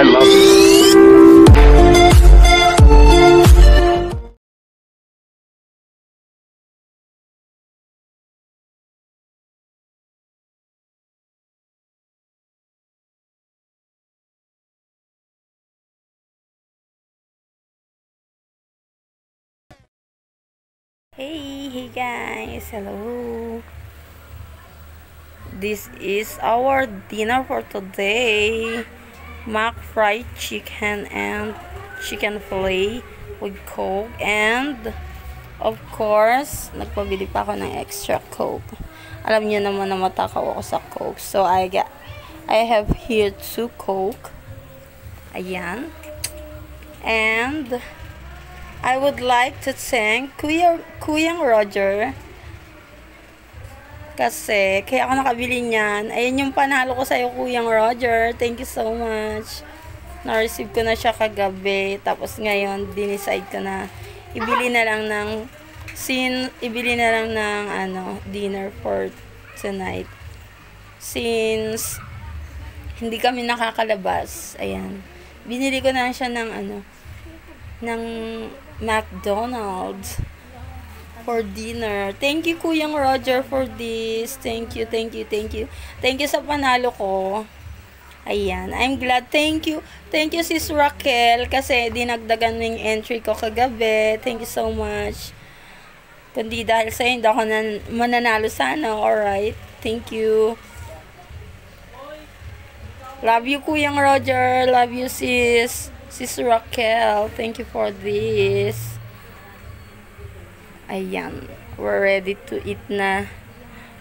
love you. Hey guys, hello. This is our dinner for today. Mac fried chicken and chicken fillet with Coke, and of course, nagpabili pa ako ng extra Coke. Alam niyo naman na matakaw ako sa Coke. So I have here 2 Coke. Ayan. And I would like to thank Kuyang Roger kasi kaya ako nakabili niyan. Ayan yung panalo ko sa'yo, Kuyang Roger. Thank you so much. Na-receive ko na siya kagabi. Tapos ngayon, dinicide ko na ibili na lang ng dinner for tonight. Since hindi kami nakakalabas, ayan. Binili ko na siya ng McDonald's for dinner. Thank you, Kuyang Roger, for this. Thank you. Thank you sa panalo ko. Ayan. I'm glad. Thank you, Sis Raquel, kasi dinagdagan mo yung entry ko kagabi. Thank you so much. Kundi dahil sa'yo, hindi ako mananalo sana. Alright. Thank you. Love you, Kuyang Roger. Love you, sis Raquel. Thank you for this. Ayan. We're ready to eat na.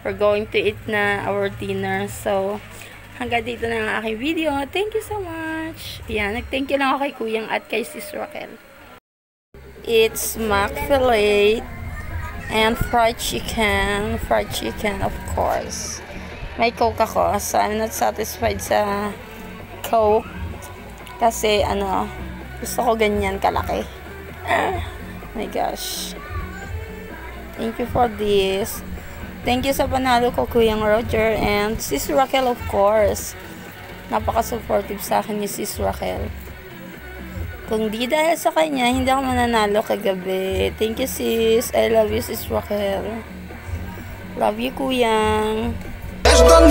We're going to eat na our dinner. So, hanggang dito na ang aking video. Thank you so much. Ayan. Nag-thank you lang ako kay Kuyang at kay sis Raquel. It's mac fillet and fried chicken. Fried chicken, of course. May Coke ako. So, I'm not satisfied sa Coke. Kasi, gusto ko ganyan kalaki. My gosh. Thank you for this. Thank you sa panalo ko, Kuyang Roger. And sis Raquel, of course. Napaka-supportive sa akin ni sis Raquel. Kung di dahil sa kanya, hindi ako mananalo kagabi. Thank you, sis. I love you, sis Raquel. Love you, Kuyang. Сказала,